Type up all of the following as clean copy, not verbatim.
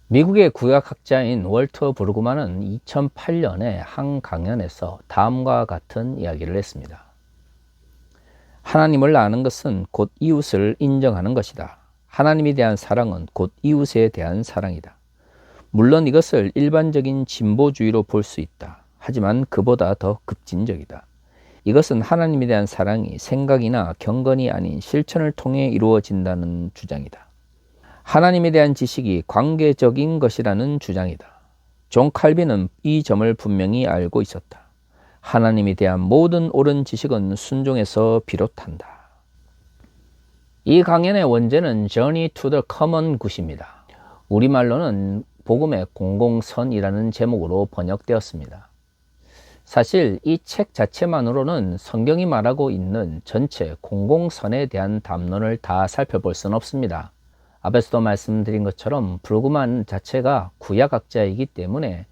미국의 구약학자인 월터 브루그만은 2008년에 한 강연에서 다음과 같은 이야기를 했습니다. 하나님을 아는 것은 곧 이웃을 인정하는 것이다. 하나님에 대한 사랑은 곧 이웃에 대한 사랑이다. 물론 이것을 일반적인 진보주의로 볼 수 있다. 하지만 그보다 더 급진적이다. 이것은 하나님에 대한 사랑이 생각이나 경건이 아닌 실천을 통해 이루어진다는 주장이다. 하나님에 대한 지식이 관계적인 것이라는 주장이다. 존 칼빈은 이 점을 분명히 알고 있었다. 하나님에 대한 모든 옳은 지식은 순종에서 비롯한다. 이 강연의 원제는 Journey to the Common Good입니다. 우리말로는 복음의 공공선이라는 제목으로 번역되었습니다. 사실 이 책 자체만으로는 성경이 말하고 있는 전체 공공선에 대한 담론을 다 살펴볼 수는 없습니다. 앞에서도 말씀드린 것처럼 브루그만 자체가 구약학자이기 때문에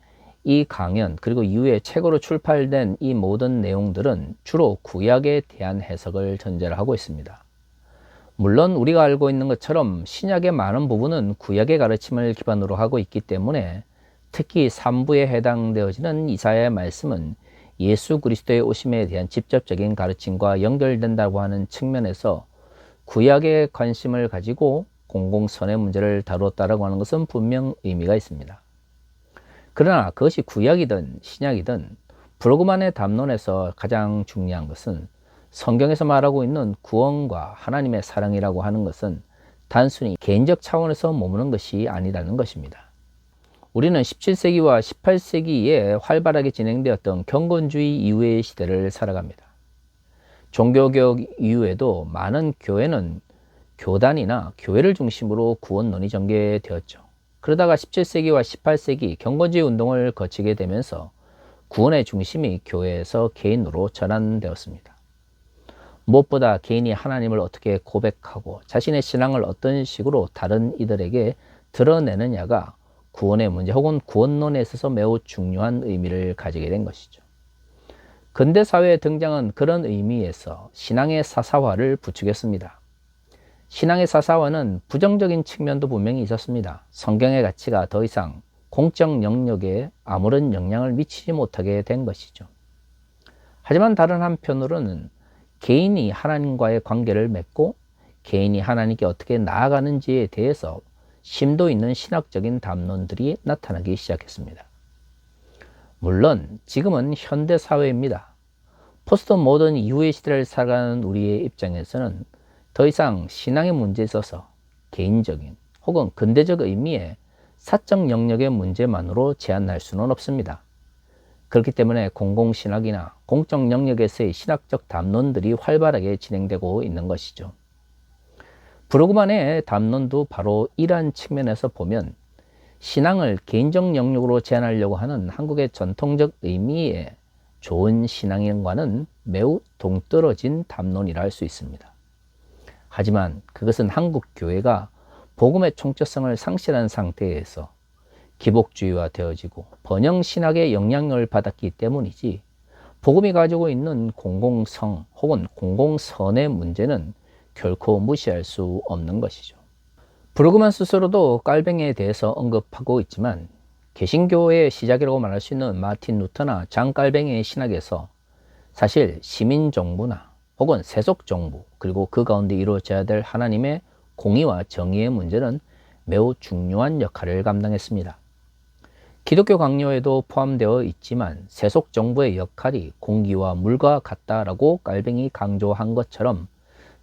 이 강연 그리고 이후에 책으로 출판된 이 모든 내용들은 주로 구약에 대한 해석을 전제로 하고 있습니다. 물론 우리가 알고 있는 것처럼 신약의 많은 부분은 구약의 가르침을 기반으로 하고 있기 때문에 특히 3부에 해당되어지는 이사야의 말씀은 예수 그리스도의 오심에 대한 직접적인 가르침과 연결된다고 하는 측면에서 구약에 관심을 가지고 공공선의 문제를 다루었다고 하는 것은 분명 의미가 있습니다. 그러나 그것이 구약이든 신약이든 브루그만의 담론에서 가장 중요한 것은 성경에서 말하고 있는 구원과 하나님의 사랑이라고 하는 것은 단순히 개인적 차원에서 머무는 것이 아니라는 것입니다. 우리는 17세기와 18세기에 활발하게 진행되었던 경건주의 이후의 시대를 살아갑니다. 종교개혁 이후에도 많은 교회는 교단이나 교회를 중심으로 구원론이 전개되었죠. 그러다가 17세기와 18세기 경건주의 운동을 거치게 되면서 구원의 중심이 교회에서 개인으로 전환되었습니다. 무엇보다 개인이 하나님을 어떻게 고백하고 자신의 신앙을 어떤 식으로 다른 이들에게 드러내느냐가 구원의 문제 혹은 구원론에 있어서 매우 중요한 의미를 가지게 된 것이죠. 근대 사회에 등장한 그런 의미에서 신앙의 사사화를 부추겼습니다. 신앙의 사사화는 부정적인 측면도 분명히 있었습니다. 성경의 가치가 더 이상 공적 영역에 아무런 영향을 미치지 못하게 된 것이죠. 하지만 다른 한편으로는 개인이 하나님과의 관계를 맺고 개인이 하나님께 어떻게 나아가는지에 대해서 심도 있는 신학적인 담론들이 나타나기 시작했습니다. 물론 지금은 현대사회입니다. 포스트 모던 이후의 시대를 살아가는 우리의 입장에서는 더 이상 신앙의 문제에 있어서 개인적인 혹은 근대적 의미의 사적 영역의 문제만으로 제한할 수는 없습니다. 그렇기 때문에 공공신학이나 공적 영역에서의 신학적 담론들이 활발하게 진행되고 있는 것이죠. 브루그만의 담론도 바로 이러한 측면에서 보면 신앙을 개인적 영역으로 제한하려고 하는 한국의 전통적 의미의 좋은 신앙인과는 매우 동떨어진 담론이라 할 수 있습니다. 하지만 그것은 한국 교회가 복음의 총체성을 상실한 상태에서 기복주의화 되어지고 번영신학의 영향을 받았기 때문이지 복음이 가지고 있는 공공성 혹은 공공선의 문제는 결코 무시할 수 없는 것이죠. 브루그만 스스로도 깔뱅이에 대해서 언급하고 있지만 개신교의 시작이라고 말할 수 있는 마틴 루터나 장 깔뱅이의 신학에서 사실 시민정부나 혹은 세속정부 그리고 그 가운데 이루어져야 될 하나님의 공의와 정의의 문제는 매우 중요한 역할을 감당했습니다. 기독교 강요에도 포함되어 있지만 세속정부의 역할이 공기와 물과 같다라고 깔뱅이 강조한 것처럼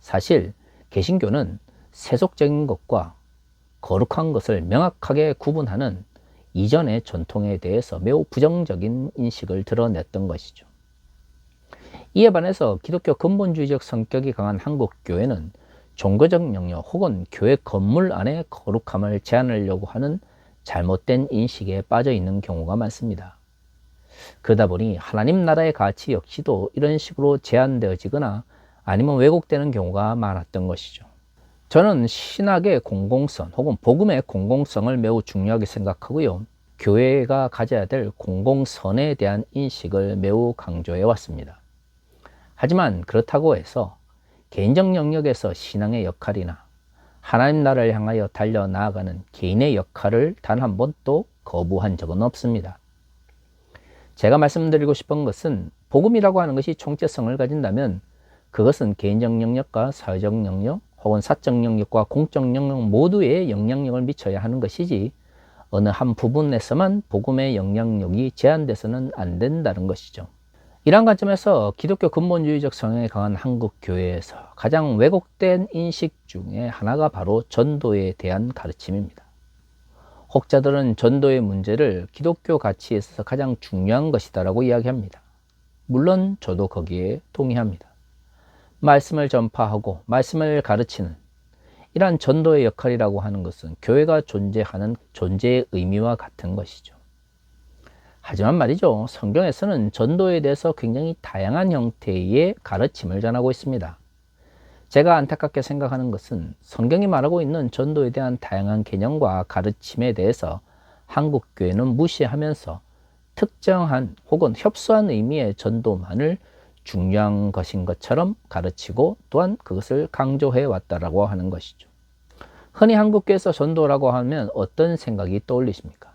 사실 개신교는 세속적인 것과 거룩한 것을 명확하게 구분하는 이전의 전통에 대해서 매우 부정적인 인식을 드러냈던 것이죠. 이에 반해서 기독교 근본주의적 성격이 강한 한국 교회는 종교적 영역 혹은 교회 건물 안에 거룩함을 제한하려고 하는 잘못된 인식에 빠져 있는 경우가 많습니다. 그러다 보니 하나님 나라의 가치 역시도 이런 식으로 제한되어지거나 아니면 왜곡되는 경우가 많았던 것이죠. 저는 신학의 공공성 혹은 복음의 공공성을 매우 중요하게 생각하고요. 교회가 가져야 될 공공선에 대한 인식을 매우 강조해 왔습니다. 하지만 그렇다고 해서 개인적 영역에서 신앙의 역할이나 하나님 나라를 향하여 달려나아가는 개인의 역할을 단 한 번도 거부한 적은 없습니다. 제가 말씀드리고 싶은 것은 복음이라고 하는 것이 총체성을 가진다면 그것은 개인적 영역과 사회적 영역 혹은 사적 영역과 공적 영역 모두에 영향력을 미쳐야 하는 것이지 어느 한 부분에서만 복음의 영향력이 제한돼서는 안 된다는 것이죠. 이러한 관점에서 기독교 근본주의적 성향이 강한 한국 교회에서 가장 왜곡된 인식 중에 하나가 바로 전도에 대한 가르침입니다. 혹자들은 전도의 문제를 기독교 가치에 있어서 가장 중요한 것이다라고 이야기합니다. 물론 저도 거기에 동의합니다. 말씀을 전파하고 말씀을 가르치는 이러한 전도의 역할이라고 하는 것은 교회가 존재하는 존재의 의미와 같은 것이죠. 하지만 말이죠, 성경에서는 전도에 대해서 굉장히 다양한 형태의 가르침을 전하고 있습니다. 제가 안타깝게 생각하는 것은 성경이 말하고 있는 전도에 대한 다양한 개념과 가르침에 대해서 한국 교회는 무시하면서 특정한 혹은 협소한 의미의 전도만을 중요한 것인 것처럼 가르치고 또한 그것을 강조해 왔다라고 하는 것이죠. 흔히 한국교회에서 전도라고 하면 어떤 생각이 떠올리십니까?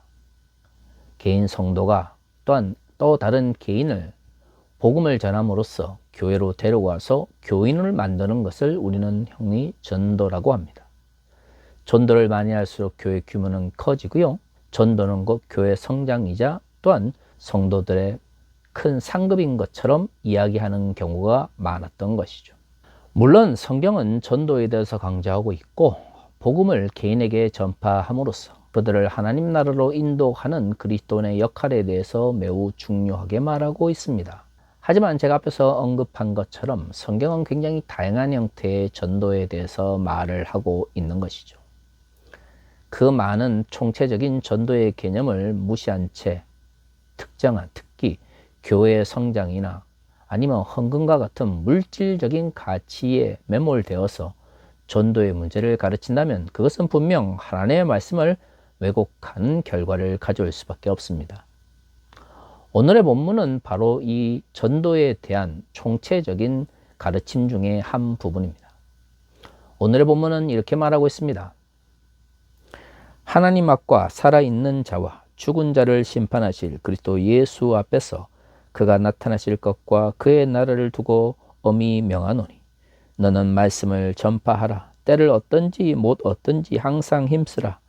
개인 성도가 또한 또 다른 개인을 복음을 전함으로써 교회로 데려와서 교인을 만드는 것을 우리는 형이 전도라고 합니다. 전도를 많이 할수록 교회 규모는 커지고요. 전도는 곧 교회 성장이자 또한 성도들의 큰 상급인 것처럼 이야기하는 경우가 많았던 것이죠. 물론 성경은 전도에 대해서 강조하고 있고 복음을 개인에게 전파함으로써 그들을 하나님 나라로 인도하는 그리스도인의 역할에 대해서 매우 중요하게 말하고 있습니다. 하지만 제가 앞에서 언급한 것처럼 성경은 굉장히 다양한 형태의 전도에 대해서 말을 하고 있는 것이죠. 그 많은 총체적인 전도의 개념을 무시한 채 특정한 특히 교회의 성장이나 아니면 헌금과 같은 물질적인 가치에 매몰되어서 전도의 문제를 가르친다면 그것은 분명 하나님의 말씀을 왜곡하는 결과를 가져올 수밖에 없습니다. 오늘의 본문은 바로 이 전도에 대한 총체적인 가르침 중에 한 부분입니다. 오늘의 본문은 이렇게 말하고 있습니다. 하나님 앞과 살아있는 자와 죽은 자를 심판하실 그리스도 예수 앞에서 그가 나타나실 것과 그의 나라를 두고 엄히 명하노니 너는 말씀을 전파하라. 때를 얻든지 못 얻든지 항상 힘쓰라.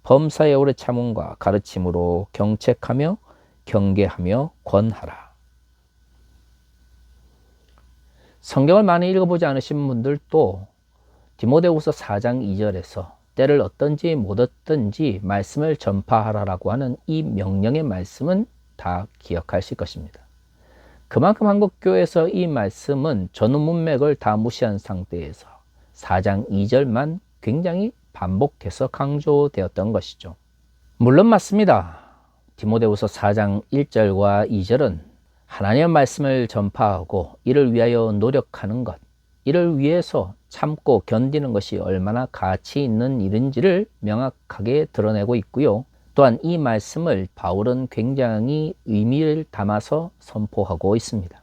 범사의 오래 참음과 가르침으로 경책하며 경계하며 권하라. 성경을 많이 읽어보지 않으신 분들도 디모데후서 4장 2절에서 때를 얻든지 못 얻든지 말씀을 전파하라라고 하는 이 명령의 말씀은 다 기억하실 것입니다. 그만큼 한국교회에서 이 말씀은 전후 문맥을 다 무시한 상태에서 4장 2절만 굉장히 반복해서 강조되었던 것이죠. 물론 맞습니다. 디모데후서 4장 1절과 2절은 하나님의 말씀을 전파하고 이를 위하여 노력하는 것, 이를 위해서 참고 견디는 것이 얼마나 가치 있는 일인지를 명확하게 드러내고 있고요. 또한 이 말씀을 바울은 굉장히 의미를 담아서 선포하고 있습니다.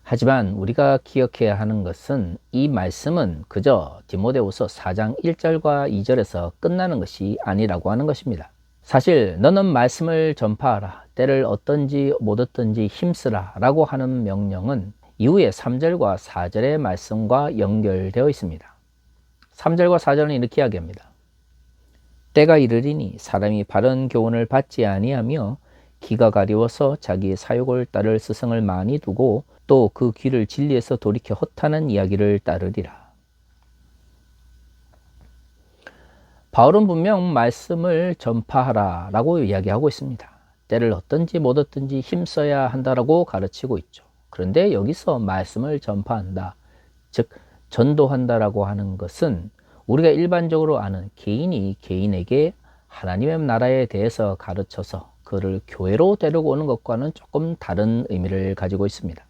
하지만 우리가 기억해야 하는 것은 이 말씀은 그저 디모데후서 4장 1절과 2절에서 끝나는 것이 아니라고 하는 것입니다. 사실 너는 말씀을 전파하라. 때를 얻든지 못 얻든지 힘쓰라 라고 하는 명령은 이후에 3절과 4절의 말씀과 연결되어 있습니다. 3절과 4절은 이렇게 이야기합니다. 때가 이르리니 사람이 바른 교훈을 받지 아니하며 기가 가리워서 자기의 사욕을 따를 스승을 많이 두고 또 그 귀를 진리에서 돌이켜 헛하는 이야기를 따르리라. 바울은 분명 말씀을 전파하라 라고 이야기하고 있습니다. 때를 얻든지 못 얻든지 힘써야 한다라고 가르치고 있죠. 그런데 여기서 말씀을 전파한다, 즉 전도한다라고 하는 것은 우리가 일반적으로 아는 개인이 개인에게 하나님의 나라에 대해서 가르쳐서 그를 교회로 데리고 오는 것과는 조금 다른 의미를 가지고 있습니다.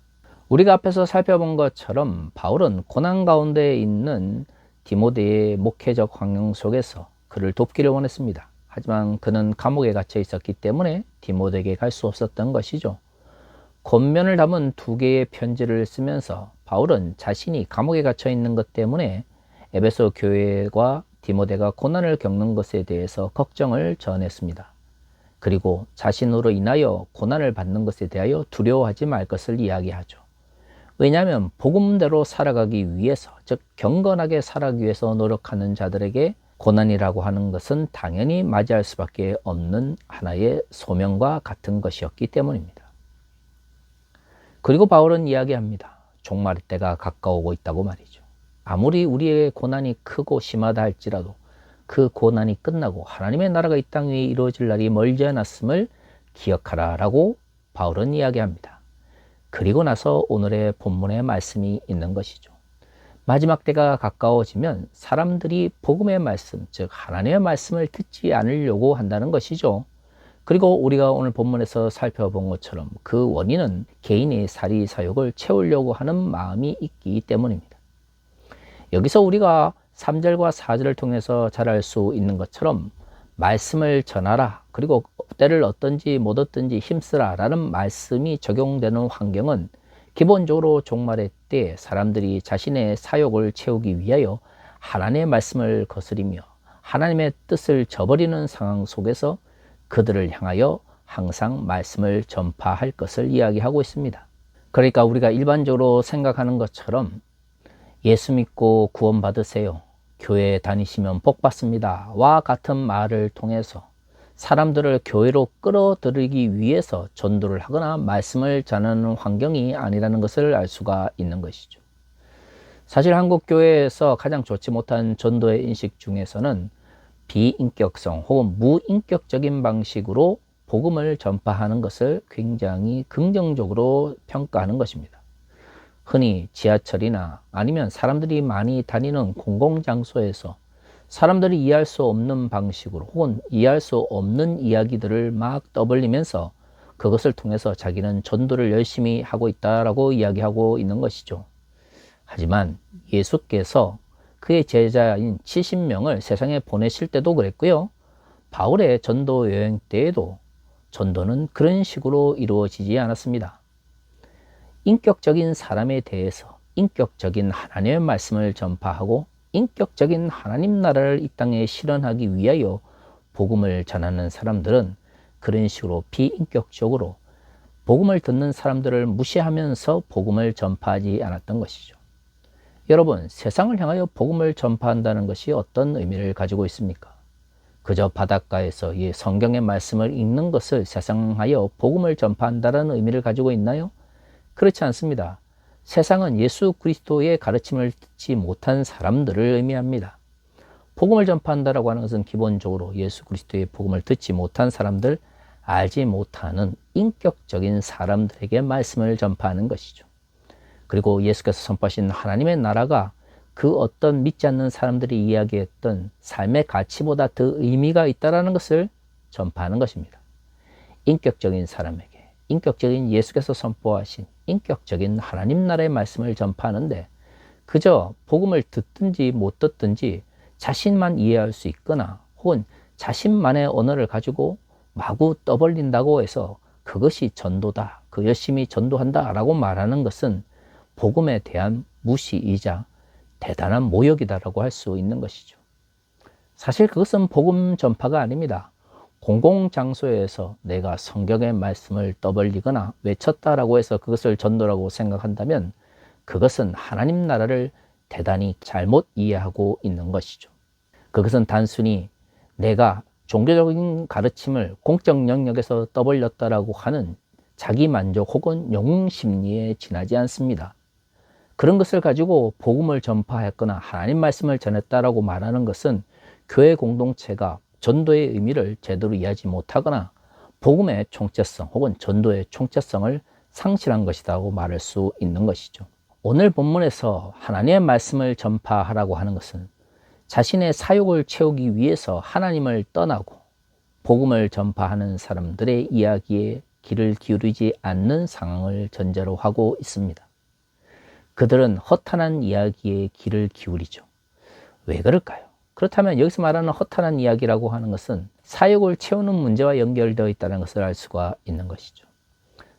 우리가 앞에서 살펴본 것처럼 바울은 고난 가운데 있는 디모데의 목회적 환경 속에서 그를 돕기를 원했습니다. 하지만 그는 감옥에 갇혀 있었기 때문에 디모데에게 갈 수 없었던 것이죠. 권면을 담은 2개의 편지를 쓰면서 바울은 자신이 감옥에 갇혀 있는 것 때문에 에베소 교회와 디모데가 고난을 겪는 것에 대해서 걱정을 전했습니다. 그리고 자신으로 인하여 고난을 받는 것에 대하여 두려워하지 말 것을 이야기하죠. 왜냐하면 복음대로 살아가기 위해서, 즉 경건하게 살아가기 위해서 노력하는 자들에게 고난이라고 하는 것은 당연히 맞이할 수밖에 없는 하나의 소명과 같은 것이었기 때문입니다. 그리고 바울은 이야기합니다. 종말의 때가 가까우고 있다고 말이죠. 아무리 우리의 고난이 크고 심하다 할지라도 그 고난이 끝나고 하나님의 나라가 이 땅 위에 이루어질 날이 멀지 않았음을 기억하라 라고 바울은 이야기합니다. 그리고 나서 오늘의 본문의 말씀이 있는 것이죠. 마지막 때가 가까워지면 사람들이 복음의 말씀, 즉 하나님의 말씀을 듣지 않으려고 한다는 것이죠. 그리고 우리가 오늘 본문에서 살펴본 것처럼 그 원인은 개인의 사리 사욕을 채우려고 하는 마음이 있기 때문입니다. 여기서 우리가 3절과 4절을 통해서 잘 알 수 있는 것처럼 말씀을 전하라, 그리고 때를 얻든지 못 얻든지 힘쓰라 라는 말씀이 적용되는 환경은 기본적으로 종말의 때 사람들이 자신의 사욕을 채우기 위하여 하나님의 말씀을 거스리며 하나님의 뜻을 저버리는 상황 속에서 그들을 향하여 항상 말씀을 전파할 것을 이야기하고 있습니다. 그러니까 우리가 일반적으로 생각하는 것처럼 예수 믿고 구원 받으세요, 교회에 다니시면 복 받습니다 와 같은 말을 통해서 사람들을 교회로 끌어들이기 위해서 전도를 하거나 말씀을 전하는 환경이 아니라는 것을 알 수가 있는 것이죠. 사실 한국 교회에서 가장 좋지 못한 전도의 인식 중에서는 비인격성 혹은 무인격적인 방식으로 복음을 전파하는 것을 굉장히 긍정적으로 평가하는 것입니다. 흔히 지하철이나 아니면 사람들이 많이 다니는 공공장소에서 사람들이 이해할 수 없는 방식으로 혹은 이해할 수 없는 이야기들을 막 떠벌리면서 그것을 통해서 자기는 전도를 열심히 하고 있다라고 이야기하고 있는 것이죠. 하지만 예수께서 그의 제자인 70명을 세상에 보내실 때도 그랬고요. 바울의 전도 여행 때에도 전도는 그런 식으로 이루어지지 않았습니다. 인격적인 사람에 대해서 인격적인 하나님의 말씀을 전파하고 인격적인 하나님 나라를 이 땅에 실현하기 위하여 복음을 전하는 사람들은 그런 식으로 비인격적으로 복음을 듣는 사람들을 무시하면서 복음을 전파하지 않았던 것이죠. 여러분, 세상을 향하여 복음을 전파한다는 것이 어떤 의미를 가지고 있습니까? 그저 바닷가에서 이 성경의 말씀을 읽는 것을 세상하여 복음을 전파한다는 의미를 가지고 있나요? 그렇지 않습니다. 세상은 예수 그리스도의 가르침을 듣지 못한 사람들을 의미합니다. 복음을 전파한다라고 하는 것은 기본적으로 예수 그리스도의 복음을 듣지 못한 사람들, 알지 못하는 인격적인 사람들에게 말씀을 전파하는 것이죠. 그리고 예수께서 선포하신 하나님의 나라가 그 어떤 믿지 않는 사람들이 이야기했던 삶의 가치보다 더 의미가 있다는 것을 전파하는 것입니다. 인격적인 사람에게 인격적인 예수께서 선포하신 인격적인 하나님 나라의 말씀을 전파하는데 그저 복음을 듣든지 못 듣든지 자신만 이해할 수 있거나 혹은 자신만의 언어를 가지고 마구 떠벌린다고 해서 그것이 전도다, 그 열심히 전도한다 라고 말하는 것은 복음에 대한 무시이자 대단한 모욕이다라고 할 수 있는 것이죠. 사실 그것은 복음 전파가 아닙니다. 공공장소에서 내가 성경의 말씀을 떠벌리거나 외쳤다라고 해서 그것을 전도라고 생각한다면 그것은 하나님 나라를 대단히 잘못 이해하고 있는 것이죠. 그것은 단순히 내가 종교적인 가르침을 공적 영역에서 떠벌렸다라고 하는 자기 만족 혹은 영웅 심리에 지나지 않습니다. 그런 것을 가지고 복음을 전파했거나 하나님 말씀을 전했다라고 말하는 것은 교회 공동체가 전도의 의미를 제대로 이해하지 못하거나 복음의 총체성 혹은 전도의 총체성을 상실한 것이라고 말할 수 있는 것이죠. 오늘 본문에서 하나님의 말씀을 전파하라고 하는 것은 자신의 사욕을 채우기 위해서 하나님을 떠나고 복음을 전파하는 사람들의 이야기에 귀를 기울이지 않는 상황을 전제로 하고 있습니다. 그들은 허탄한 이야기에 귀를 기울이죠. 왜 그럴까요? 그렇다면 여기서 말하는 허탄한 이야기라고 하는 것은 사욕을 채우는 문제와 연결되어 있다는 것을 알 수가 있는 것이죠.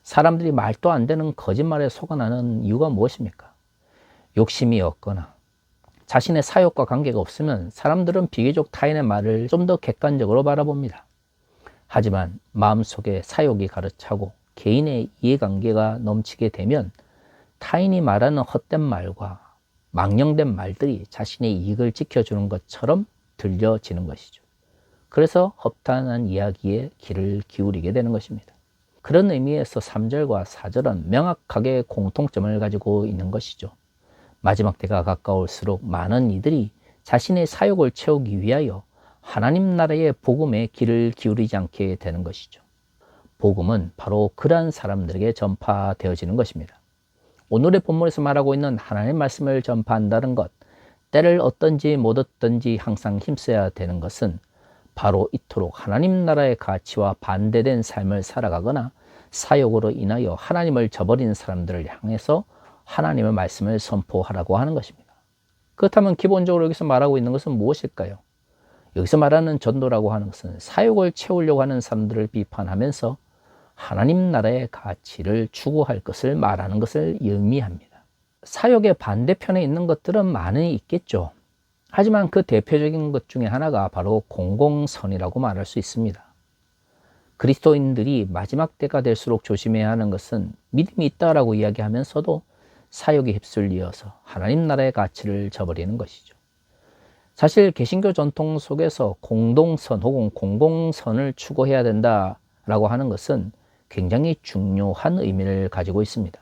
사람들이 말도 안 되는 거짓말에 속아나는 이유가 무엇입니까? 욕심이 없거나 자신의 사역과 관계가 없으면 사람들은 비교적 타인의 말을 좀 더 객관적으로 바라봅니다. 하지만 마음속에 사욕이 가득차고 개인의 이해관계가 넘치게 되면 타인이 말하는 헛된 말과 망령된 말들이 자신의 이익을 지켜주는 것처럼 들려지는 것이죠. 그래서 허탄한 이야기에 귀를 기울이게 되는 것입니다. 그런 의미에서 3절과 4절은 명확하게 공통점을 가지고 있는 것이죠. 마지막 때가 가까울수록 많은 이들이 자신의 사욕을 채우기 위하여 하나님 나라의 복음에 귀를 기울이지 않게 되는 것이죠. 복음은 바로 그러한 사람들에게 전파되어지는 것입니다. 오늘의 본문에서 말하고 있는 하나님의 말씀을 전파한다는 것, 때를 어떤지 못 어떤지 항상 힘써야 되는 것은 바로 이토록 하나님 나라의 가치와 반대된 삶을 살아가거나 사욕으로 인하여 하나님을 저버린 사람들을 향해서 하나님의 말씀을 선포하라고 하는 것입니다. 그렇다면 기본적으로 여기서 말하고 있는 것은 무엇일까요? 여기서 말하는 전도라고 하는 것은 사욕을 채우려고 하는 사람들을 비판하면서 하나님 나라의 가치를 추구할 것을 말하는 것을 의미합니다. 사욕의 반대편에 있는 것들은 많이 있겠죠. 하지만 그 대표적인 것 중에 하나가 바로 공공선이라고 말할 수 있습니다. 그리스도인들이 마지막 때가 될수록 조심해야 하는 것은 믿음이 있다라고 이야기하면서도 사욕에 휩쓸려서 하나님 나라의 가치를 저버리는 것이죠. 사실 개신교 전통 속에서 공동선 혹은 공공선을 추구해야 된다라고 하는 것은 굉장히 중요한 의미를 가지고 있습니다.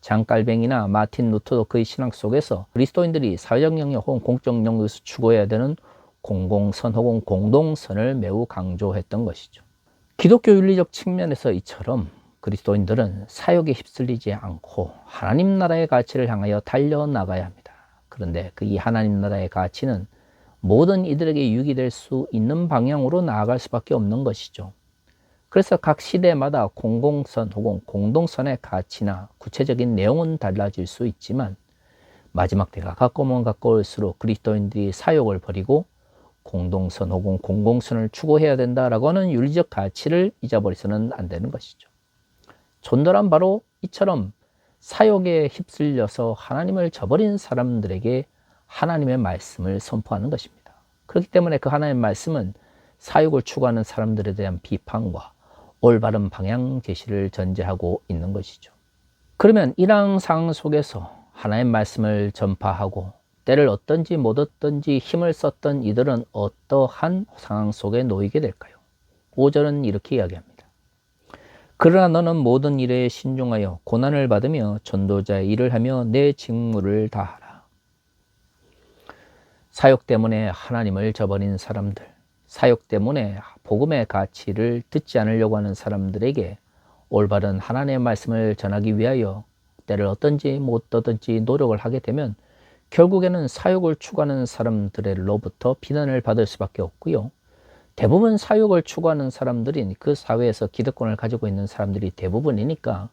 장깔뱅이나 마틴 루터도 그의 신학 속에서 그리스도인들이 사회적 영역 혹은 공적 영역에서 추구해야 되는 공공선 혹은 공동선을 매우 강조했던 것이죠. 기독교 윤리적 측면에서 이처럼 그리스도인들은 사욕에 휩쓸리지 않고 하나님 나라의 가치를 향하여 달려나가야 합니다. 그런데 그 이 하나님 나라의 가치는 모든 이들에게 유익이 될 수 있는 방향으로 나아갈 수밖에 없는 것이죠. 그래서 각 시대마다 공공선 혹은 공동선의 가치나 구체적인 내용은 달라질 수 있지만 마지막 때가 가까우면 가까울수록 그리스도인들이 사욕을 버리고 공동선 혹은 공공선을 추구해야 된다라고 하는 윤리적 가치를 잊어버려서는 안 되는 것이죠. 전도란 바로 이처럼 사욕에 휩쓸려서 하나님을 저버린 사람들에게 하나님의 말씀을 선포하는 것입니다. 그렇기 때문에 그 하나님의 말씀은 사욕을 추구하는 사람들에 대한 비판과 올바른 방향 제시를 전제하고 있는 것이죠. 그러면 이러한 상황 속에서 하나님의 말씀을 전파하고 때를 어떤지 못 어떤지 힘을 썼던 이들은 어떠한 상황 속에 놓이게 될까요? 5절은 이렇게 이야기합니다. 그러나 너는 모든 일에 신중하여 고난을 받으며 전도자의 일을 하며 내 직무를 다하라. 사욕 때문에 하나님을 저버린 사람들, 사욕 때문에 복음의 가치를 듣지 않으려고 하는 사람들에게 올바른 하나님의 말씀을 전하기 위하여 때를 어떤지 못 어떤지 노력을 하게 되면 결국에는 사욕을 추구하는 사람들로부터 비난을 받을 수밖에 없고요. 대부분 사욕을 추구하는 사람들인 그 사회에서 기득권을 가지고 있는 사람들이 대부분이니까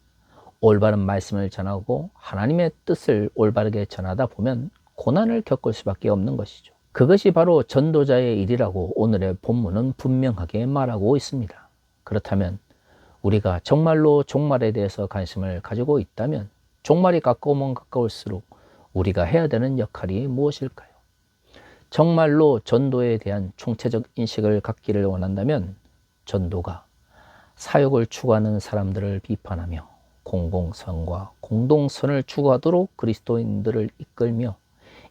올바른 말씀을 전하고 하나님의 뜻을 올바르게 전하다 보면 고난을 겪을 수밖에 없는 것이죠. 그것이 바로 전도자의 일이라고 오늘의 본문은 분명하게 말하고 있습니다. 그렇다면 우리가 정말로 종말에 대해서 관심을 가지고 있다면 종말이 가까우면 가까울수록 우리가 해야 되는 역할이 무엇일까요? 정말로 전도에 대한 총체적 인식을 갖기를 원한다면 전도가 사욕을 추구하는 사람들을 비판하며 공공선과 공동선을 추구하도록 그리스도인들을 이끌며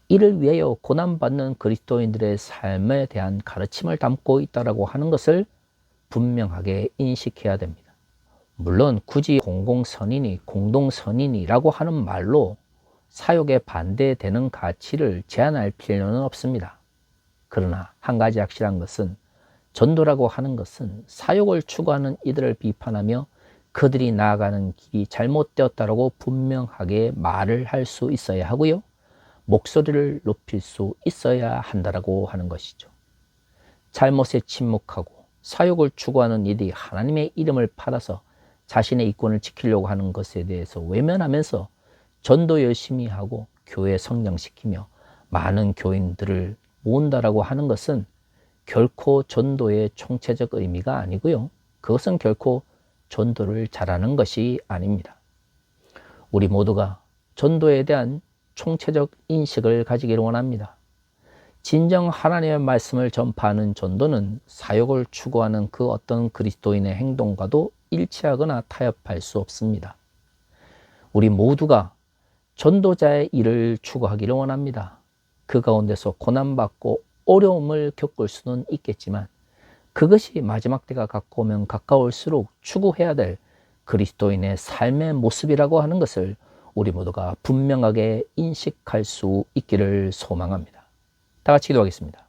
이를 위하여 고난받는 그리스도인들의 삶에 대한 가르침을 담고 있다고 하는 것을 분명하게 인식해야 됩니다. 물론 굳이 공공선이니 공동선이니라고 하는 말로 사욕에 반대되는 가치를 제한할 필요는 없습니다. 그러나 한 가지 확실한 것은 전도라고 하는 것은 사욕을 추구하는 이들을 비판하며 그들이 나아가는 길이 잘못되었다고 분명하게 말을 할 수 있어야 하고요. 목소리를 높일 수 있어야 한다고 하는 것이죠. 잘못에 침묵하고 사욕을 추구하는 이들이 하나님의 이름을 팔아서 자신의 이권을 지키려고 하는 것에 대해서 외면하면서 전도 열심히 하고 교회 성장시키며 많은 교인들을 모은다라고 하는 것은 결코 전도의 총체적 의미가 아니고요. 그것은 결코 전도를 잘하는 것이 아닙니다. 우리 모두가 전도에 대한 총체적 인식을 가지기를 원합니다. 진정 하나님의 말씀을 전파하는 전도는 사역을 추구하는 그 어떤 그리스도인의 행동과도 일치하거나 타협할 수 없습니다. 우리 모두가 전도자의 일을 추구하기를 원합니다. 그 가운데서 고난받고 어려움을 겪을 수는 있겠지만 그것이 마지막 때가 가까우면 가까울수록 추구해야 될 그리스도인의 삶의 모습이라고 하는 것을 우리 모두가 분명하게 인식할 수 있기를 소망합니다. 다 같이 기도하겠습니다.